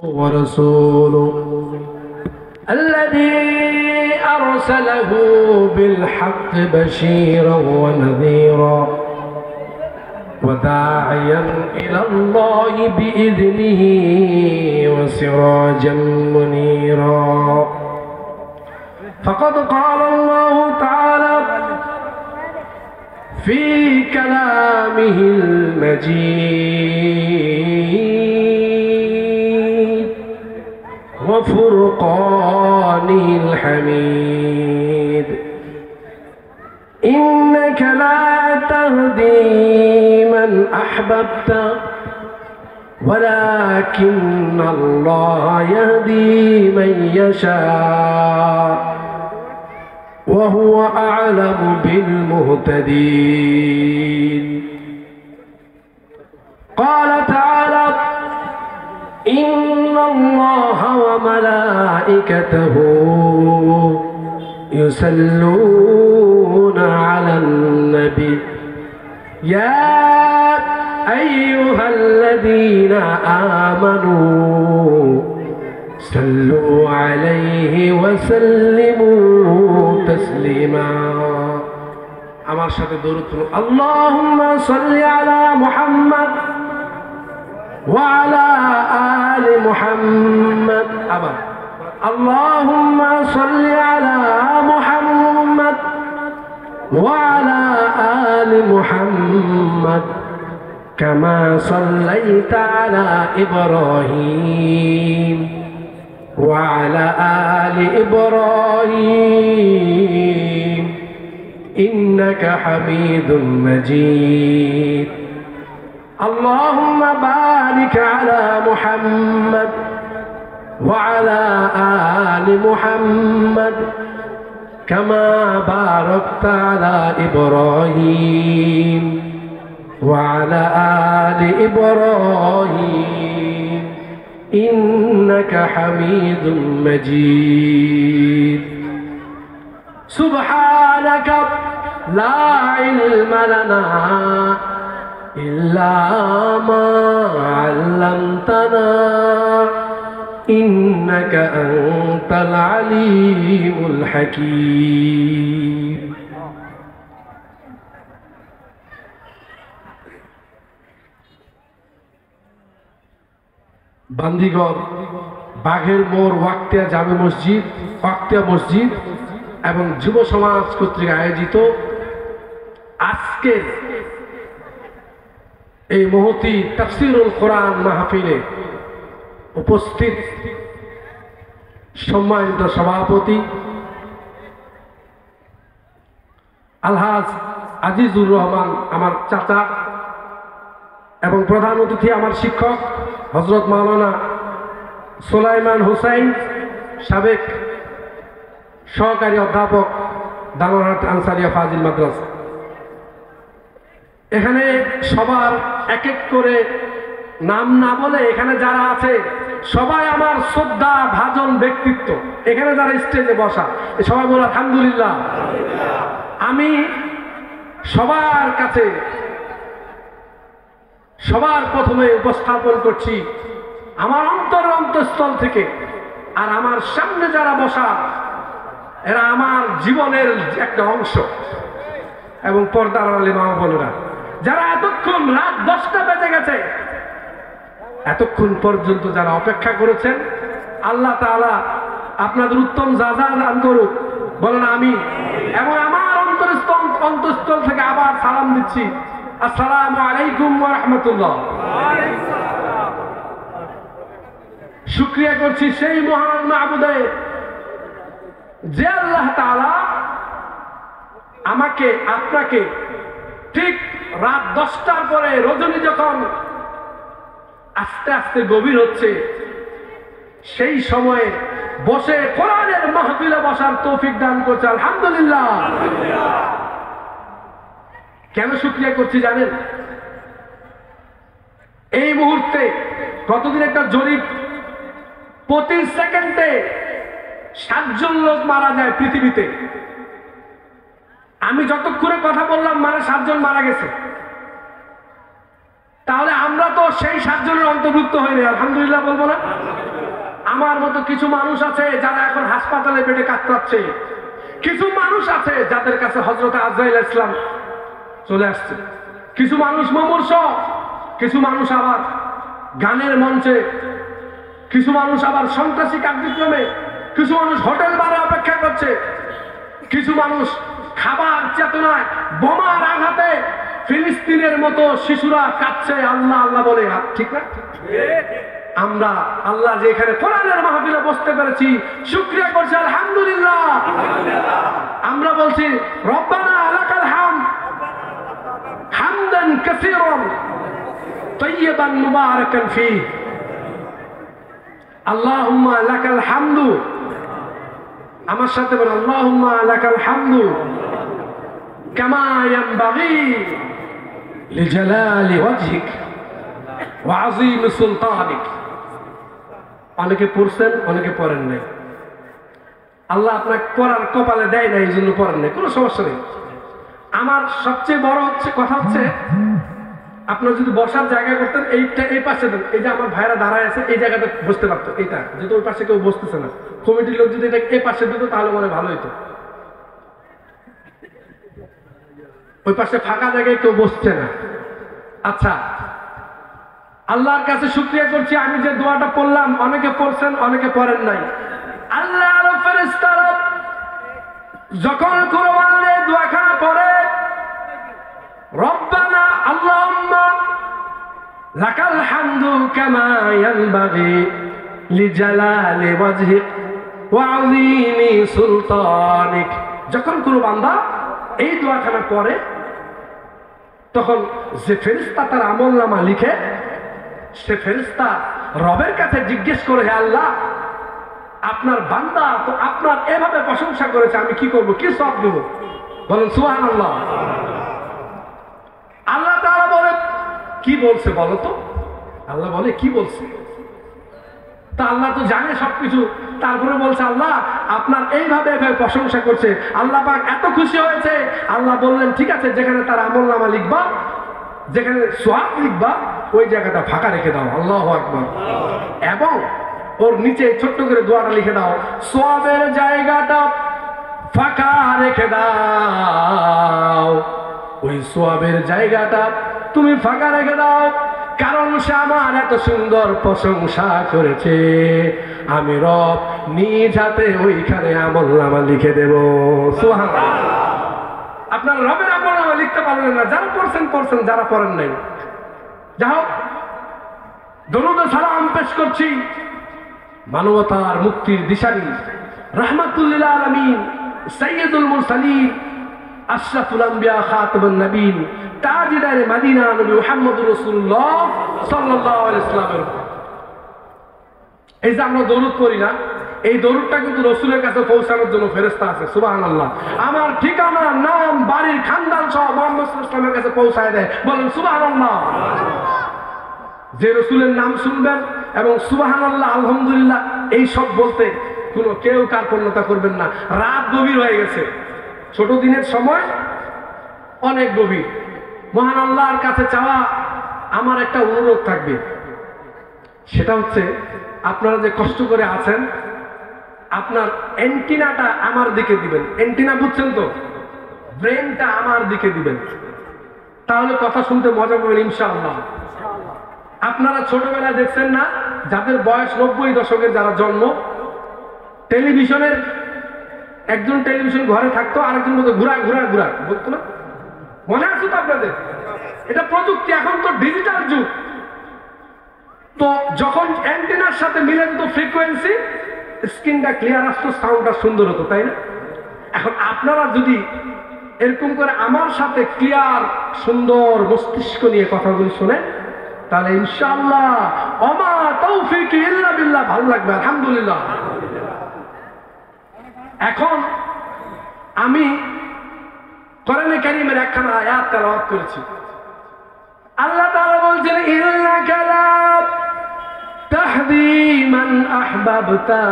ورسوله الذي أرسله بالحق بشيرا ونذيرا وداعيا إلى الله بإذنه وسراجا منيرا. فقد قال الله تعالى في كلامه المجيد وفرقانه الحميد: إنك لا تهدي من أحببت ولكن الله يهدي من يشاء وهو أعلم بالمهتدين. قال تعالى: إن الله وملائكته يصلون على النبي يا أيها الذين آمنوا صلوا عليه وسلموا تسليما. আমার সাথে দরুদ পড়ুন: আল্লাহুম্মা সাল্লি আলা মুহাম্মদ ওয়া আলা আলি মুহাম্মদ। আবার আল্লাহুম্মা সাল্লি আলা মুহাম্মদ ওয়া আলা আলি মুহাম্মদ কামা সাল্লাইতা আলা ইব্রাহিম وعلى آل إبراهيم إنك حميد مجيد. اللهم بارك على محمد وعلى آل محمد كما باركت على إبراهيم وعلى آل إبراهيم إنك حميد مجيد. سبحانك لا علم لنا إلا ما علمتنا إنك أنت العليم الحكيم. বান্দিগড় বাঘের মোড় ওয়াক্তিয়া জামে মসজিদ, ওয়াক্তিয়া মসজিদ এবং যুব সমাজ কর্তৃক আয়োজিত আজকের এই মহতি তাফসীরুল কোরআন মাহফিলে উপস্থিত সম্মানিত সভাপতি আলহাজ আজিজুর রহমান আমার চাচা এবং প্রধান অতিথি আমার শিক্ষক হযরত মাওলানা সুলাইমান হুসাইন, সাবেক সহকারী অধ্যাপক, দানোয়ারহাট আনসারিয়া ফাজিল মাদ্রাসা। এখানে সবার এক এক করে নাম না বলে এখানে যারা আছে সবাই আমার শ্রদ্ধা ভাজন ব্যক্তিত্ব। এখানে যারা স্টেজে বসা সবাই বলে আলহামদুলিল্লাহ। আমি সবার কাছে সবার প্রথমে উপস্থাপন করছি আমার অন্তঃস্থল থেকে, আর আমার সামনে যারা বসা এরা আমার জীবনের একটা অংশ। এবং পর্দার আড়ালে মা বোনেরা যারা এতক্ষণ রাত 10টা বেজে গেছে এতক্ষণ পর্যন্ত যারা অপেক্ষা করেছেন, আল্লাহ তাআলা আপনাদের উত্তম জাযা দান করুক, বলেন আমিন। এবং আমার অন্তঃস্থল থেকে আবার সালাম দিচ্ছি, আসসালামু আলাইকুম ওয়া রাহমাতুল্লাহ। শুকরিয়া করছি সেই মহান মাবুদের যে আল্লাহ তাআলা আমাকে আপনাকে ঠিক রাত 10টার পরে রজনী যখন আস্তে আস্তে গভীর হচ্ছে সেই সময়ে বসে কোরআনের মাহফিলে বসার তৌফিক দান করছে, আলহামদুলিল্লাহ। কেন শুকরিয়া করছি জানেন? এই মুহূর্তে কতদিন একটা জরিপ, প্রতি সেকেন্ডে 7 জন লোক মারা যায় পৃথিবীতে। আমি যতক্ষণে কথা বললাম মানে 7 জন মারা গেছে। তাহলে আমরা তো সেই 7 জনের অন্তর্ভুক্ত হইনি, আলহামদুলিল্লাহ বলবো না? আমার মতো কিছু মানুষ আছে যারা এখন হাসপাতালে বেডে কাতরাচ্ছে, কিছু মানুষ আছে যাদের কাছে হযরত আজরাইল ইসলাম চলে আসছে, কিছু মানুষ মুমূর্ষ, কিছু মানুষ আবার গানের মঞ্চে, কিছু মানুষ আবার সন্ত্রাসী কার্যক্রমে, কিছু মানুষ হোটেল বারে অপেক্ষা করছে, কিছু মানুষ খাবার চেতনায় বোমার আঘাতে ফিলিস্তিনের মতো শিশুরা কাঁদছে আল্লাহ আল্লাহ বলে। ঠিক না? আমরা আল্লাহ যে এখানে কোরআনের মাহফিলে বসতে পেরেছি শুকরিয়া করছি আলহামদুলিল্লাহ। আমরা বলছি রব্বানা লাকাল হামদ হামদান কাসীরান তাইয়িবান মুবারাকান ফী। আল্লাহুম্মা লাকাল হামদু, আমার সাথে বল আল্লাহুম্মা লাকাল হামদু কামা ইয়ানবাগি লিজালালি ওয়াজহিক ওয়া আযীম সুলতানিক। অনেকে পড়ছেন, অনেকে পড়েন নাই। আল্লাহ আপনাকে পড়ার কপালে দেয় না, এই জন্য পড়েন নাই, কোনো সমস্যা নেই। আমার সবচেয়ে বড় কথা হচ্ছে আপনার যদি বসার জায়গা করতেন এইটা এই পাশে দেন, এই যে আমার ভাইরা দাঁড়ায় আছে এই জায়গাটা বসতে পারতো, এইটা যেহেতু ওই পাশে কেউ বসতেছে না, কমিটির লোক যদি এটা এই পাশে দিত তাহলে মনে ভালো হইতো। ওই পাশে ফাঁকা জায়গায় কেউ বসছে না। আচ্ছা, আল্লাহর কাছে শুকরিয়া করছি আমি যে দোয়াটা পড়লাম, অনেকে পড়ছেন অনেকে পড়েন নাই। আল্লাহর ফেরেশতারা যখন কোনো বান্দা দোয়াখানা পড়ে রব্বানা আল্লাহুম্মা লাকাল হামদু কামা ইয়ানবাগি লিজালালি ওয়াজহিক ওয়া আযীমি সুলতানিক, যখন কোনো বান্দা এই দোয়াখানা পড়ে তখন যে ফেরেশতা তার আমলনামা লিখে, সে ফেরেশতা রবের কাছে জিজ্ঞেস করে, হে আল্লাহ, আপনার বান্দা তো আপনার এভাবে প্রশংসা করেছে, আমি কি করব, কি সওয়াব দেব? বলেন সুবহানাল্লাহ। আল্লাহ তাআলা বলে কি বলছে বলো তো? আল্লাহ বলে কি বলছে? তা আল্লাহ তো জানে সবকিছু, তারপরে বলছে আল্লাহ আপনার এইভাবে প্রশংসা করছে, আল্লাহ পাক এত খুশি হয়েছে। আল্লাহ বললেন ঠিক আছে, যেখানে তার আমলনামা লিখবা, যেখানে সওয়াব লিখবা, ওই জায়গাটা ফাঁকা রেখে দাও। আল্লাহু আকবার। এবং ওর নিচে ছোট্ট করে দোয়াটা লিখে দাও, সওয়াবের জায়গাটা ফাঁকা রেখে দাও। ওই সওয়াবের জায়গাটা তুমি ফাঁকা রেখে দাও, কারণ সে আমার এত সুন্দর প্রশংসা করেছে, আমি রব নিজ হাতে ওইখানে আমলনামা লিখে দেব। সুবহানাল্লাহ। আপনার রবের আমলনামা লিখতে পারবেন না, যারা পড়ছেন পড়ছেন, যারা পড়েন নাই। যাই হোক, দরুদ ও সালাম পেশ করছি মানবতার মুক্তির দিশারি রাহমাতুল লিল আলামিন সাইয়্যিদুল মুরসালিন আশরাফুল আম্বিয়া খাতামুন নবীন তাজদারে মদিনা নবী মুহাম্মদুর রাসূলুল্লাহ সাল্লাল্লাহু আলাইহি ওয়াসাল্লামের। এই যে আমরা দরুদ পড়ি না, এই দরুদটা কিন্তু রাসূলের কাছে পৌঁছানোর জন্য ফেরেশতা আছে। সুবহানাল্লাহ। আমার ঠিকানা, নাম, বাড়ির খানদান সহ মুহাম্মদ সাল্লাল্লাহু আলাইহি ওয়াসাল্লামের কাছে পৌঁছায় দেয়। বলেন সুবহানাল্লাহ। যে রাসূলের নাম শুনবেন এবং সুবহানাল্লাহ আলহামদুলিল্লাহ এই সব বলতে কোনো কেউ কার্পণ্যতা করবেন না। রাত গভীর হয়ে গেছে, ছোট দিনের সময় অনেক গভীর। মহান আল্লাহর কাছে চাওয়া আমার একটা অনুরোধ থাকবে, সেটা হচ্ছে আপনারা যে কষ্ট করে আছেন, আপনার অ্যান্টিনাটা আমার দিকে দিবেন। অ্যান্টিনা বুঝছেন তো? ব্রেনটা আমার দিকে দিবেন, তাহলে কথা শুনতে মজা পাবেন ইনশাআল্লাহ। আপনারা ছোটবেলায় দেখছেন না, যাদের বয়স 90 দশকের যারা জন্ম, টেলিভিশনের একজন টেলিভিশন ঘরে থাকতো, আরেকজন বলতো ঘুরা ঘুরা ঘুরা, বলতো না? মনে আছে তো আপনাদের? এটা প্রযুক্তি, এখন তো ডিজিটাল যুগ। তো যখন অ্যান্টেনার সাথে মিলে যেত ফ্রিকোয়েন্সি, স্ক্রিনটা ক্লিয়ার আসতো, সাউন্ডটা সুন্দর হতো, তাই না? এখন আপনারা যদি এরকম করে আমার সাথে ক্লিয়ার সুন্দর মস্তিষ্ক নিয়ে কথাগুলি শোনেন, তাহলে ইনশাআল্লাহ ওমা তৌফিকি ইল্লা বিল্লাহ ভালো লাগবে। আলহামদুলিল্লাহ। এখন আমি কোরআনে কারীমের একখানা আয়াত তেলাওয়াত করেছি। আল্লাহ তাআলা বলছেন ইন্নাকা লা তাহদি মান আহবাবতা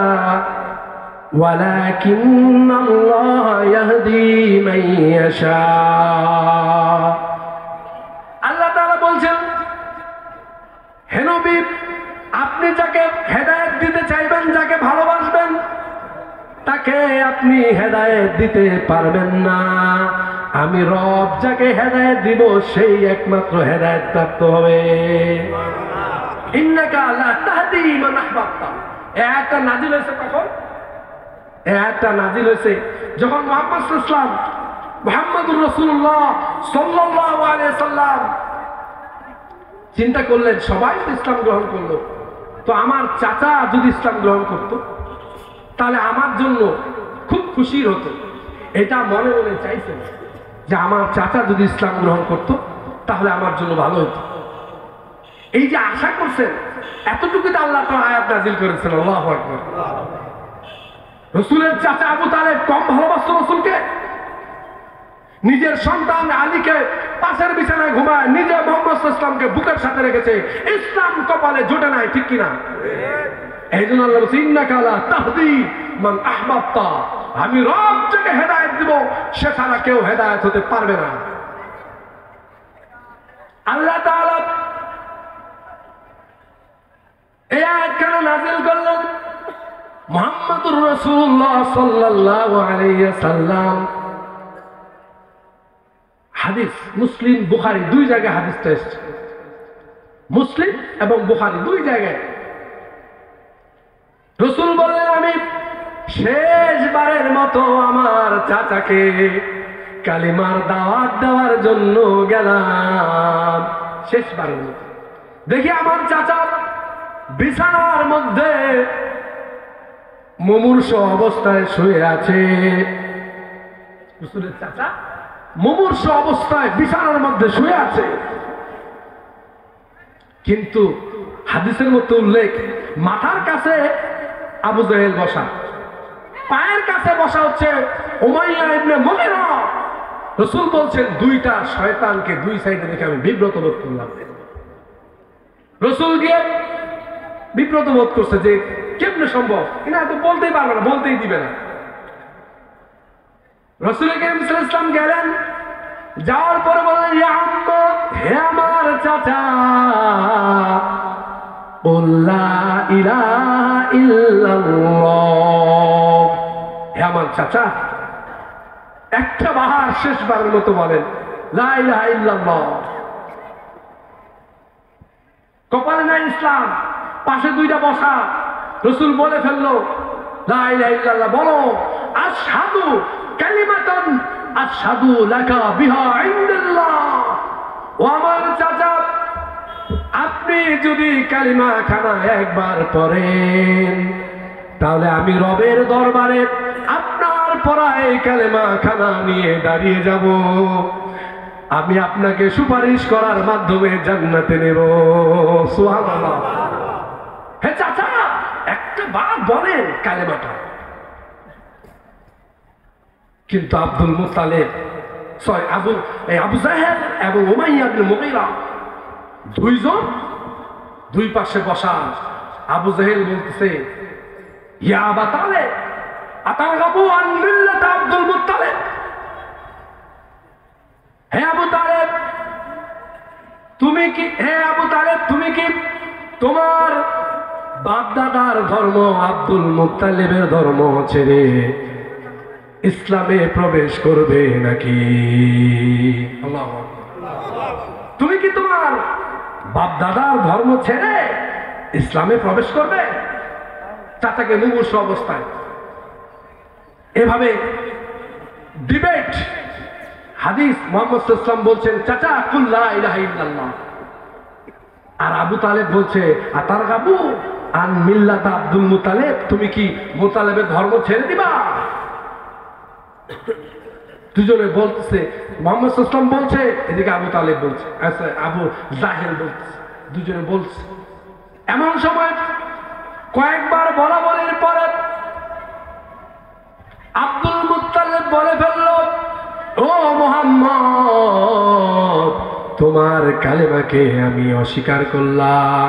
ওয়ালাকিন্নাল্লাহ ইয়াহদি মান ইয়াশা। আল্লাহ তাআলা বলছেন, হে নবী, আপনি যাকে হেদায়েত দিতে চাইবেন, যাকে চাচাকে আপনি হেদায়েত দিতে পারবেন না। আমি রব যাকে হেদায়েত দিব সেই একমাত্র হেদায়েত প্রাপ্ত হবে। ইন্নাকা লা তাহদি মান আহবাবতা। এই আয়াতটা নাযিল হয়েছে কখন? এই আয়াতটা নাযিল হয়েছে যখন মুহাম্মদ সাল্লাল্লাহু আলাইহি ওয়াসাল্লাম, মুহাম্মদুর রাসূলুল্লাহ সাল্লাল্লাহু আলাইহি ওয়াসাল্লাম চিন্তা করলেন সবাই তো ইসলাম গ্রহণ করলো, তো আমার চাচা যদি ইসলাম গ্রহণ করত তাহলে আমার জন্য খুব খুশির হতো। এটা মনে মনে চাইছেন যে আমার চাচা যদি ইসলাম গ্রহণ করত তাহলে আমার জন্য ভালো হতো। এই যে আশা করছেন, এতটুকুতে আল্লাহ তাআলা আয়াত নাযিল করেছেন। আল্লাহু আকবার। রাসূলের চাচা আবু তালেব কম ভালোবাসত রাসূলকে? নিজের সন্তান আলীকে পাশের বিছানায় ঘুমায়, নিজে মুহাম্মদ সাল্লাল্লাহু আলাইহি ওয়াসাল্লামকে বুকের সাথে রেখেছে। ইসলাম কপালে জোটে নাই, ঠিক কিনা? এই জন্য আল্লাহ বলছেন ইন্নাকা লা তাহদি মান আহবাবতা। আমি রব যাকে হেদায়েত দিব সে ছাড়া কেউ হেদায়েত হতে পারবে না। আল্লাহ তাআলা এই আয়াত কেন নাযিল করলেন? মুহাম্মদুর রাসূলুল্লাহ সাল্লাল্লাহু আলাইহি ওয়াসাল্লাম, হাদিস মুসলিম বুখারী দুই জায়গায় হাদিসটা এসেছে, মুসলিম এবং বুখারী দুই জায়গায়। রাসূল বললেন আমি শেষবারের মতো আমার চাচাকে কালিমার দাওয়াত দেওয়ার জন্য গেলাম। শেষবারের মতো দেখি আমার চাচা বিছানার মধ্যে মুমূর্ষ অবস্থায় শুয়ে আছে। রাসূলের চাচা মুমূর্ষ অবস্থায় বিছানার মধ্যে শুয়ে আছে, কিন্তু হাদিসের মধ্যে উল্লেখ মাথার কাছে আবু জাহেল বসা, পায়ের কাছে বসা হচ্ছে উমাইয়া ইবনে মুগীরা। রাসূল বলছেন দুইটা শয়তানকে দুই সাইডে দেখে আমি বিব্রত বোধ করলাম। রাসূল গিয়ে বিব্রত বোধ করছে যে কেমনে সম্ভব, এরা তো বলতেই পারবে না, বলতেই দিবে না। রাসূল কারীম সাল্লাল্লাহু আলাইহি ওয়াসাল্লাম গেলেন, যাওয়ার পরে বললেন ইয়া আম্মা, হে আমার চাচা, লা ইলাহা ইল্লাল্লাহ। হে আমার চাচা একটা বাহার শেষবারের মতো বলেন লা ইলাহা ইল্লাল্লাহ। কপালে নাই ইসলাম, পাশে দুইটা বসা। রাসূল বলে ফেললো লা ইলাহা ইল্লাল্লাহ বলো, আশহাদু কালিমাতান আশহাদু লাকা বিহা ইনদাল্লাহ। ও আমার চাচা, আপনি যদি কালিমা খানা একবার পড়েন তাহলে আমি রবের দরবারে আপনার পড়া এই কালিমা খানা নিয়ে দাঁড়িয়ে যাব, আমি আপনাকে সুপারিশ করার মাধ্যমে জান্নাতে নেব। সুবহানাল্লাহ। হে চাচা একটা বার বলেন কালেমাটা। কিন্তু আব্দুল মুত্তালিব আবু জাহেল এবং উমাইয়া ইবনে মুগীরা দুইজন দুই পাশে বসা। আবু জাহেল বলতেছে ইয়া আবা তালেব আতারগাবু আন মিল্লাত আব্দুল মুত্তালিব। হে আবু তালেব তুমি কি, হে আবু তালেব তুমি কি তোমার বাপদাদার ধর্ম আব্দুল মুত্তালিবের ধর্ম ছেড়ে ইসলামে প্রবেশ করবে নাকি? আল্লাহু আকবার। তুমি কি তোমার বাপদাদার ধর্ম ছেড়ে ইসলামে প্রবেশ করবে? চাচাকে মুমূর্ষ অবস্থায় এভাবে ডিবেট। হাদিস মুহাম্মদ সাল্লাল্লাহু আলাইহি ওয়াসাল্লাম বলছেন চাচা কুল লা ইলাহা ইল্লাল্লাহ, আর আবু তালেব বলছে আতারগাবু আন মিল্লাত আব্দুল মুত্তালিব, তুমি কি মুত্তালিবের ধর্ম ছেড়ে দিবা? দুজনে বলতেছে, মুহাম্মদ সাল্লাল্লাহু আলাইহি ওয়াসাল্লাম বলছে, এদিকে আবু তালেব বলছে, আচ্ছা আবু জাহেল বলছে, দুজনে বলছে। এমন সময় কয়েকবার বলা বলির পরে আব্দুল মুত্তালিব বলে ফেলল, ও মুহাম্মদ তোমার কালেমাকে আমি অস্বীকার করলাম,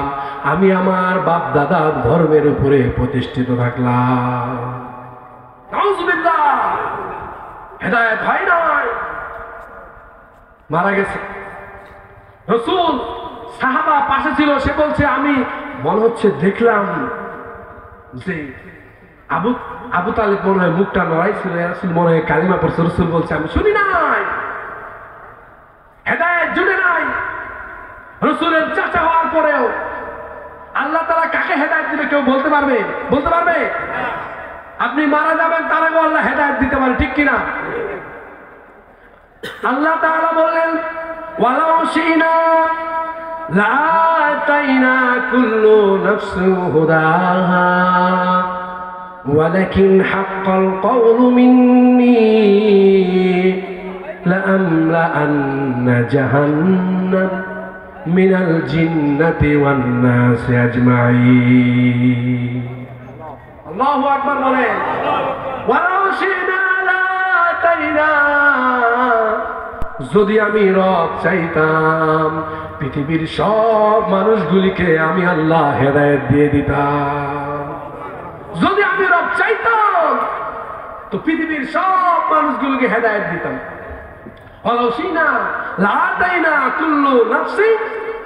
আমি আমার বাপ দাদার ধর্মের উপরে প্রতিষ্ঠিত থাকলাম। নাউযুবিল্লাহ, হেদায়েত হয় নাই, মারা গেছে। রাসূল সাহাবা পাশে ছিল, সে বলছে আমি মনে হচ্ছে দেখলাম যে আবু আবু তালেব মনে হয় মুখটা নড়াইছিল, রাসূল মনে হয় কালিমা পড়ছে, রাসূল বলছে আমি শুনি নাই, হেদায়েত জুড়ে নাই। রাসূলের চাচা হওয়ার পরেও আল্লাহ তাআলা কাকে হেদায়েত দিবে কেউ বলতে পারবে? বলতে পারবে? আপনি মারা যাবেন তার আগে আল্লাহ হেদায়েত দিতে পারে, ঠিক কিনা? আল্লাহ তাআলা বললেন ওয়ালাউ শিনা লাআতাইনা কুল্লু নাফসিন হুদাহা ওয়ালাকিন হাক্কাল কওলু মিন্নী লাআমলাআন্না জাহান্নাম মিনাল জিন্নাতি ওয়ান নাসি আজমাইন। আল্লাহু আকবার বলেন। ওয়ালাউ শিনা লাআতাইনা, যদি আমি রব চাইতাম পৃথিবীর সব মানুষগুলিকে আমি আল্লাহ হেদায়েত দিয়ে দিতাম। যদি আমি রব চাইতাম তো পৃথিবীর সব মানুষগুলোকে হেদায়েত দিতাম। অলসিনা লাআতাইনা কুল্লু নাফসিন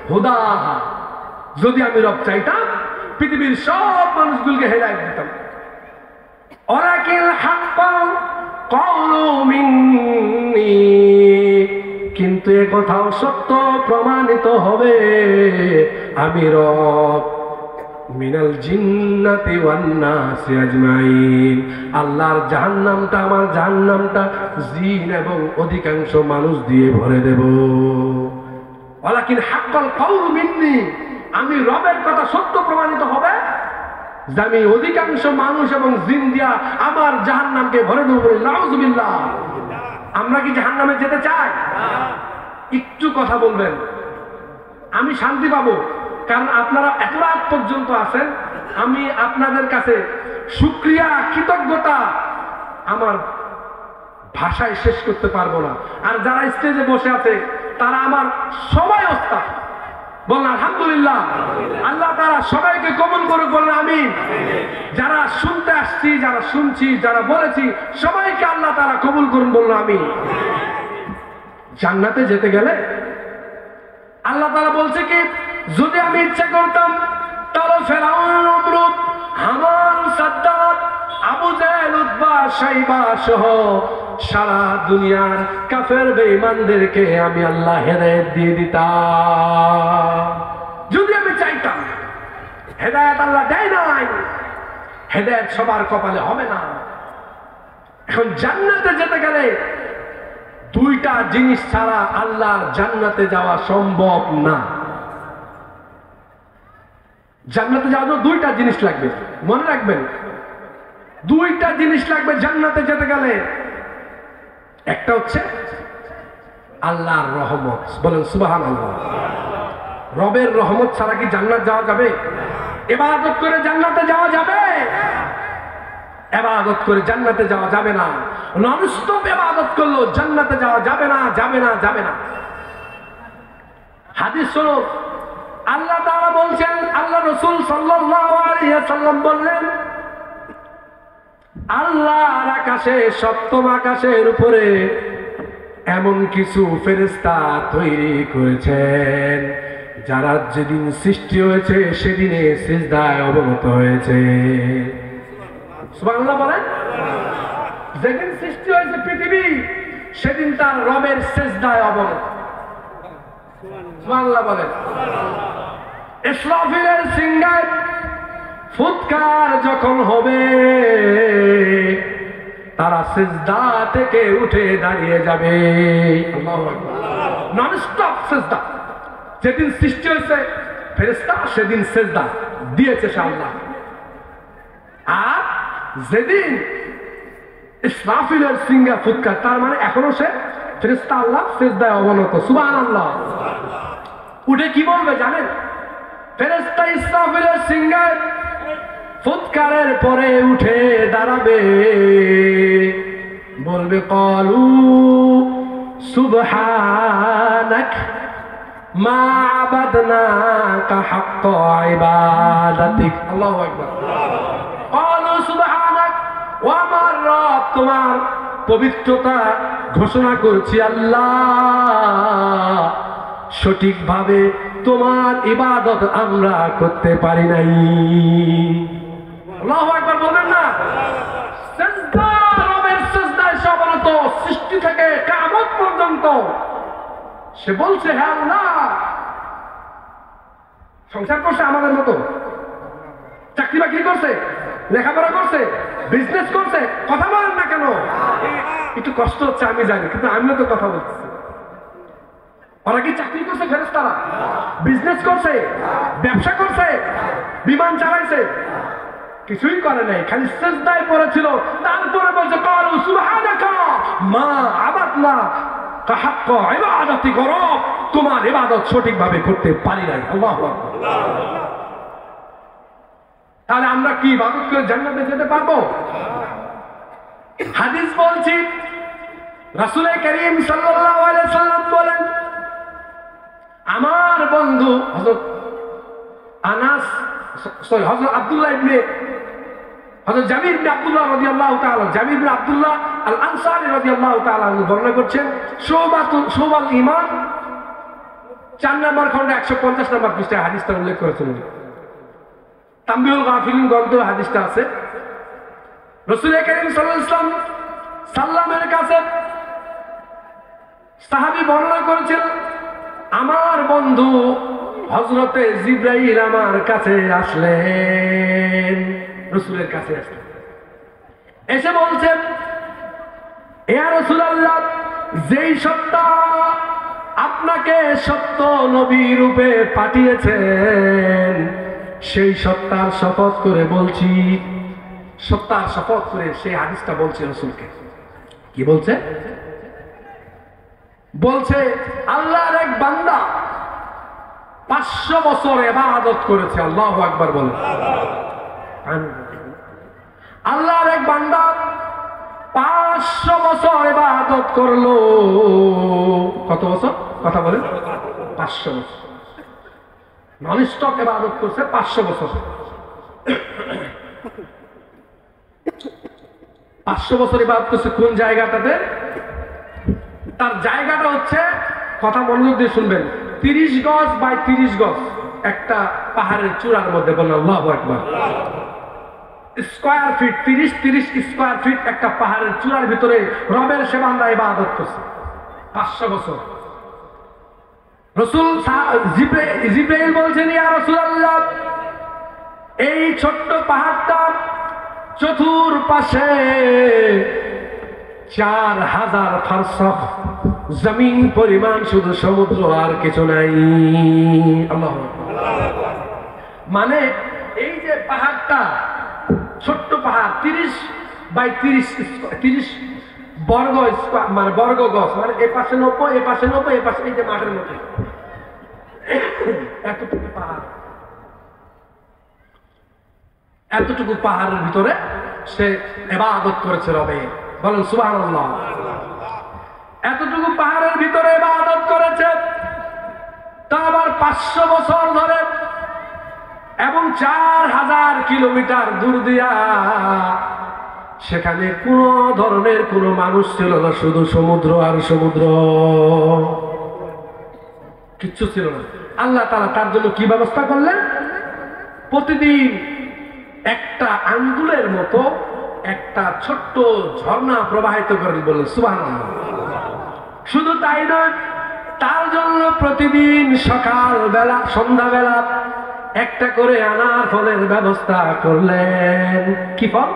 হুদাহা, যদি আমি রব চাইতাম পৃথিবীর সব মানুষগুলোকে হেদায়েত দিতাম। ওয়ালাকিন হাক্কাল কওলু মিন্নী, কিন্তু এ কথাও সত্য প্রমাণিত হবে আমি রব মিনাল জিন্নাতি ওয়ান নাসি আজমাইন, আল্লাহর জাহান্নামটা আমার জাহান্নামটা জিন এবং অধিকাংশ মানুষ দিয়ে ভরে দেব। ওয়ালাকিন হাক্কাল কওলু মিন্নী, আমি রবের কথা সত্য প্রমাণিত হবে যে আমি অধিকাংশ মানুষ এবং জিন দিয়া আমার জাহান্নামকে ভরে দেব। নাউযুবিল্লাহ। আমরা কি জাহান্নামে যেতে চাই? একটু কথা বলবেন, আমি শান্তি পাবো, কারণ আপনারা এত রাত পর্যন্ত আছেন। আমি আপনাদের কাছে শুকরিয়া কৃতজ্ঞতা আমার ভাষায় শেষ করতে পারবো না। আর যারা স্টেজে বসে আছে তারা আমার সবাই ওস্তাদ, বলেন আলহামদুলিল্লাহ। আল্লাহ তাআলা সবাইকে কবুল করুক, বলেন আমিন। যারা শুনতে আসছি, যারা শুনছি, যারা বলেছি, সবাইকে আল্লাহ তাআলা কবুল করুন, বলুন আমিন। জান্নাতে যেতে গেলে আল্লাহ তাআলা বলছে কি, যদি আমি ইচ্ছা করতাম তাহলে ফেরাউন, নমরুদ, হামান, সাদ্দাত, আবু জাহেল, উতবা, শাইবা সহ সারা দুনিয়ার কাফের বেঈমানদেরকে আমি আল্লাহ হেদায়েত দিয়ে দিতাম, যদি আমি চাইতাম। হেদায়েত আল্লাহ দেয় নাই, হেদায়েত সবার কপালে হবে না। এখন জান্নাতে যেতে গেলে দুইটা জিনিস ছাড়া আল্লাহর জান্নাতে যাওয়া সম্ভব না। জান্নাতে যাওয়ার জন্য দুইটা জিনিস লাগবে, মনে রাখবেন। দুইটা জিনিস লাগবে জান্নাতে যেতে গেলে। একটা হচ্ছে আল্লাহর রহমত, বলেন সুবহানাল্লাহ। রবের রহমত ছাড়া কি জান্নাত যাওয়া যাবে? ইবাদত করে জান্নাতে যাওয়া যাবে? ইবাদত করে জান্নাতে যাওয়া যাবে না। ননস্টপ ইবাদত করলো জান্নাতে যাওয়া যাবে না, যাবে না, যাবে না। হাদিস শুনো, আল্লাহ তাআলা বলছেন, আল্লাহ রাসূল সাল্লাল্লাহু আলাইহি ওয়াসাল্লাম বললেন, আল্লাহর আকাশে, সপ্তম আকাশের উপরে এমন কিছু ফেরেশতা তৈরি করেছেন যারা যেদিন সৃষ্টি হয়েছে সেদিনে সিজদায় অবনত হয়েছে। সুবহানাল্লাহ বলেন। যেদিন সৃষ্টি হয়েছে পৃথিবী সেদিন তার রবের সিজদায় অবনত। সুবহানাল্লাহ বলেন। ইসরাফিলের সিংহায় ফুৎকার যখন হবে তারা সিজদা থেকে উঠে দাঁড়িয়ে যাবে। আল্লাহু আকবার। ননস্টপ সিজদা। যেদিন সৃষ্টি হয়েছে ফেরেশতা সেদিন সিজদা দিয়েছে সে আল্লাহ। আর যেদিন ইসরাফিলের সিংহা ফুৎকার, তার মানে এখনো সে ফেরেশতা আল্লাহ সিজদায় অবনত। সুবহানাল্লাহ। উঠে কি বলবে জানেন? ফেরেশতা ইসরাফিলের সিংহায় ফুৎকারের পরে উঠে দাঁড়াবে, বলবে ক্বালু সুবহানাক মা আবাদনাকা হাক্কা ইবাদাতিক। আল্লাহু আকবার। ক্বালু সুবহানাক, ও আমার রব তোমার পবিত্রতা ঘোষণা করছি আল্লাহ, সঠিকভাবে তোমার ইবাদত আমরা করতে পারি নাই। আল্লাহু আকবার বলেন না। সিজদা, রবের সিজদায় সে অবনত সৃষ্টি থেকে কিয়ামত পর্যন্ত। সে বলছে, হে আল্লাহ, সংসার করছে আমাদের মতো, চাকরি বাকরি করছে, লেখাপড়া করছে, বিজনেস করছে, কথা বলেন না কেন? একটু কষ্ট হচ্ছে আমি জানি, কিন্তু আমিও তো কথা বলছি। ওরা কি চাকরি করছে? ফেরেশতারা বিজনেস করছে, ব্যবসা করছে, বিমান চালাইছে? কিছুই করে নাই, খালি সিজদায় পড়েছিল। তারপরে বলছে, ক্বালু সুবহানাকা মা আবাদনা কাহাক্কা ইবাদাতি, রব তোমার ইবাদত সঠিকভাবে করতে পারি নাই। আল্লাহু আকবার। তাহলে আমরা কি ইবাদত করে জান্নাতে যেতে পারবো? হাদিস বলছি, রাসূল করিম সাল্লাল্লাহু আলাইহি সাল্লাম বলেন, আমার বন্ধু হযরত আব্দুল্লাহ ইবনে হযরত জাবির ইবনে আব্দুল্লাহ রাদিয়াল্লাহু তাআলা, জাবির ইবনে আব্দুল্লাহ আল আনসারী রাদিয়াল্লাহু তাআলা বর্ণনা করছেন, শুবাল ঈমান 4 নম্বর খন্ড 150 নম্বর পৃষ্ঠায় হাদিসটা উল্লেখ করেছেন। তানবীহুল গাফিলিন গ্রন্থে হাদিসটা আছে। রাসূল করিম সাল্লাল্লাহু আলাইহি সাল্লামের কাছে সাহাবী বর্ণনা করেছেন, আমার বন্ধু হযরতে জিবরাইল আমার কাছে আসলেন, রাসূলের কাছে আসলেন, এসে বলছেন, ইয়া রাসূলুল্লাহ, যেই সত্তা আপনাকে সত্য নবী রূপে পাঠিয়েছেন, সেই সত্তার শপথ করে বলছি। সত্তার শপথ করে সেই হাদিসটা বলছে রাসূলকে। কি বলছে? বলছে, আল্লাহর এক বান্দা 500 বছর ইবাদত করেছে। আল্লাহু আকবার বলেন। আল্লাহর এক বান্দা 500 বছর ইবাদত করলো। কত বছর? কথা বলেন। 500 বছর নন স্টপ ইবাদত করছে। 500 বছর। 500 বছর ইবাদত করছে কোন জায়গাটাতে? তার জায়গাটা হচ্ছে, কথা মনোযোগ দিয়ে শুনবেন, 30 গজ বাই 30 গজ একটা পাহাড়ের চূড়ার মধ্যে। বলেন আল্লাহু আকবার। স্কয়ার ফিট 30 স্কয়ার ফিট একটা পাহাড়ের চূড়ার ভিতরে রবের সে বান্দা ইবাদত করছে 500 বছর। রাসূল জিবরাইল বলছেন, ইয়া রাসূলুল্লাহ, এই ছোট্ট পাহাড়টা চতুর্পাশে 4000 ফারসাখ জমিন পরিমাণ শুধু সমুদ্র, আর কিছু নাই। আল্লাহু আকবার। মানে এই যে পাহাড়টা, ছোট্ট পাহাড়, 30 বাই 30 বর্গ মানে বর্গ গজ, মানে এ পাশে 90, এ পাশে 90, এ পাশে এই যে মাঠের মধ্যে এতটুকু পাহাড়। এতটুকু পাহাড়ের ভিতরে সে ইবাদত করেছে রবে। বলেন সুবহানাল্লাহ। এতটুকু পাহাড়ের ভিতরে ইবাদত করেছে, তা আবার 500 বছর ধরে, এবং 4000 কিলোমিটার দূর দিয়া। সেখানে কোন ধরনের কোন মানুষ ছিল না, শুধু সমুদ্র আর সমুদ্র, কিচ্ছু ছিল না। আল্লাহ তাআলা তার জন্য কি ব্যবস্থা করলেন? প্রতিদিন একটা আঙ্গুলের মতো একটা ছোট্ট ঝর্ণা প্রবাহিত করেন। বললেন সুবহানাল্লাহ। শুধু তাই নয়, তার জন্য প্রতিদিন সকাল বেলা সন্ধ্যা বেলা একটা করে আনার ফলের ব্যবস্থা করলেন। কি ফল?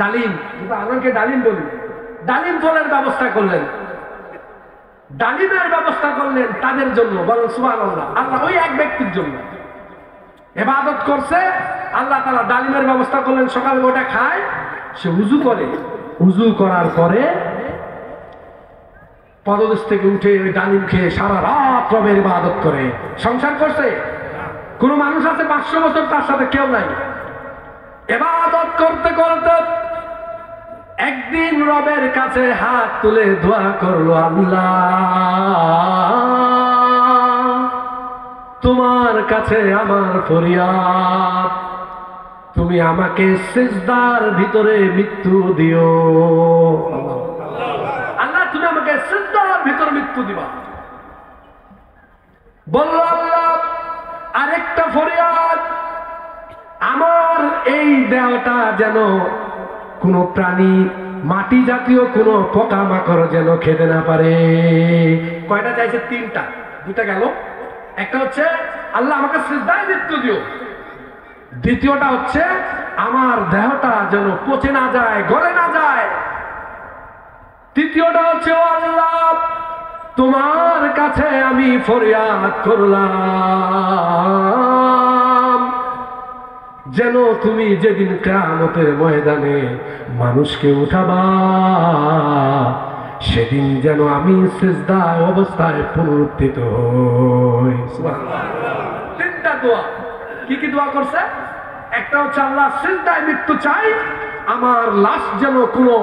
ডালিম। আনারকে ডালিম বলি। ডালিম ফলের ব্যবস্থা করলেন, ডালিমের ব্যবস্থা করলেন তাদের জন্য। বলেন সুবহানাল্লাহ। আল্লাহ ওই এক ব্যক্তির জন্য ইবাদত করছে, আল্লাহ তাআলা ডালিমের ব্যবস্থা করলেন। সকালে ওটা খায়, সে উযু করে, উযু করার পরে পদদেশ থেকে উঠে ওই ডালিম খেয়ে সারা রাত রবের ইবাদত করে। সংসার করছে? কোন মানুষ আছে 500 বছর? তার সাথে কেউ নাই। ইবাদত করতে করতে একদিন রবের কাছে হাত তুলে দোয়া করলো, আল্লাহ, তোমার কাছে আমার ফরিয়াদ, তুমি আমাকে সিজদার ভিতরে মৃত্যু দিও। আল্লাহ, তুমি আমাকে সিজদার ভিতরে মৃত্যু দিবা। বলল আল্লাহ, আরেকটা ফরিয়াদ, আমার এই দেহটা যেন কোনো প্রাণী, মাটি জাতীয় কোনো পোকামাকড় যেন খেতে না পারে। কয়টা চাইছে? তিনটা। দুটা গেল। একটা হচ্ছে আল্লাহ আমাকে সিজদায় মৃত্যু দিও। দ্বিতীয়টা হচ্ছে আমার দেহটা যেন পচে না যায়, গলে না যায়। তৃতীয়টা হচ্ছে ও আল্লাহ, তোমার কাছে আমি ফরিয়াদ করলাম যেন তুমি যেদিন কিয়ামতের ময়দানে মানুষকে উঠাবা, সেদিন যেন আমি সিজদায় অবস্থায় পুনরুত্থিত হই। সুবহানাল্লাহ। তিনটা দোয়া। কি কি দোয়া করছে? একটা হচ্ছে আল্লাহ সিজদায় মৃত্যু চাই, আমার লাশ যেন কোনো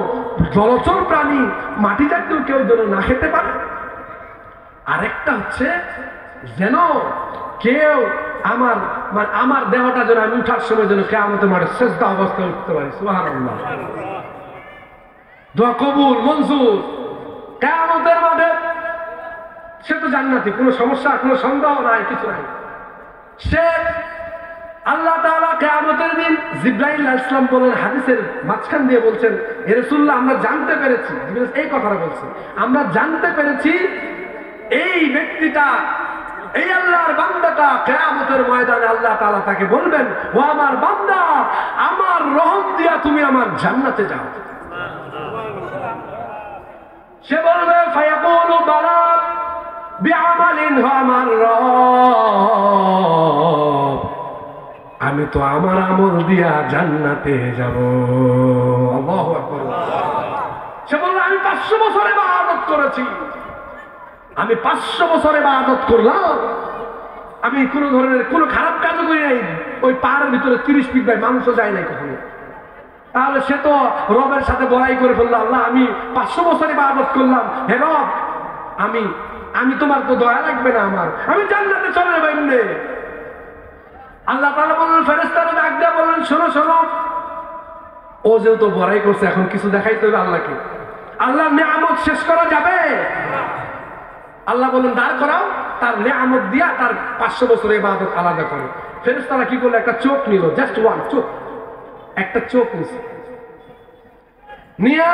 জলচর প্রাণী, মাটি জাতীয় কেউ যেন না খেতে পারে। আরেকটা হচ্ছে যেন কেউ আমার দেহটা যেন আমি উঠার সময় যেন কিয়ামতের মাঠে সিজদা অবস্থায় উঠতে পারি। সুবহানাল্লাহ। দোয়া কবুল, মঞ্জুর। কিয়ামতের মাঠে সে তো জান্নাতি, কোনো সমস্যা, কোনো সন্দেহ নাই, কিছু নাই। সে আল্লাহ তাআলা কিয়ামতের দিন জিবরাইল আলাইহিস সালাম বলেন, হাদিসের মাঝখান দিয়ে বলছেন, হে রাসূলুল্লাহ আমরা জানতে পেরেছি, এই কথাটা বলছে, আমরা জানতে পেরেছি এই ব্যক্তিটা, এই আল্লাহর বান্দাটা কিয়ামতের ময়দানে আল্লাহ তাআলা তাকে বলবেন, ও আমার বান্দা, আমার রহম দিয়া তুমি আমার জান্নাতে যাও। সে বলবে ফায়াকুলু বালা বিআমালিন, আমার রব, আমি তো আমার আমল দিয়া জান্নাতে যাব। আল্লাহু আকবার। সে বলল আমি 500 বছর ইবাদত করেছি, আমি 500 বছর ইবাদত করলাম, আমি কোন ধরনের কোন খারাপ কাজও করি নাই, ওই পাহাড়ের ভিতরে 30 ফিট বাই মানুষও যায় নাই কখনো। তাহলে সে তো রবের সাথে বড়াই করে ফেললো, আল্লাহ আমি 500 বছর ইবাদত করলাম, হে রব আমি তোমার তো দয়া লাগবে না, আমি জান্নাতে চলে যাবো এমনি। আল্লাহ তাআলা বললেন, ফেরেশতারা ডাক দিয়ে বললেন, শোনো শোনো, ও যেহেতু বড়াই করছে এখন কিছু দেখাইতে হবে আল্লাহকে। আল্লাহর নিয়ামত শেষ করা যাবে? আল্লাহ বললেন দাঁড় করাও, তার নিয়ামত দিয়া তার 500 বছর ইবাদত আলাদা করো। ফেরেশতারা কি করলো, একটা চোখ নিল, জাস্ট ওয়ান চোখ, একটা চোখ নিছে, নিয়া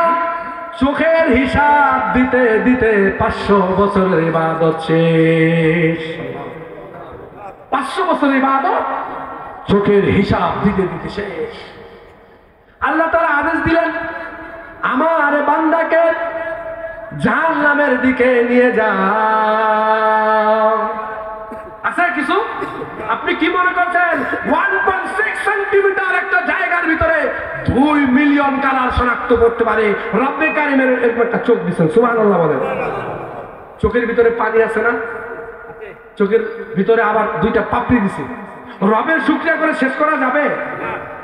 চোখের হিসাব দিতে দিতে 500 বছরের ইবাদত শেষ। 500 বছরের ইবাদত চোখের হিসাব দিতে দিতে শেষ। আল্লাহ তাআলা আদেশ দিলেন, আমার বান্দাকে জাহান্নামের দিকে নিয়ে যাও। আছে কিছু? আপনি কি মনে করছেন 1.6 সেন্টিমিটার একটা জায়গার ভিতরে 2 মিলিয়ন কালার শনাক্ত করতে পারে? রব্বে কারিমের এরকম একটা চোখ দিচ্ছেন, সুবহানাল্লাহ বলেন। চোখের ভিতরে পানি আছে না? চোখের ভিতরে আবার 2টা পাপড়ি দিছে। রবের শুকরিয়া করে শেষ করা যাবে?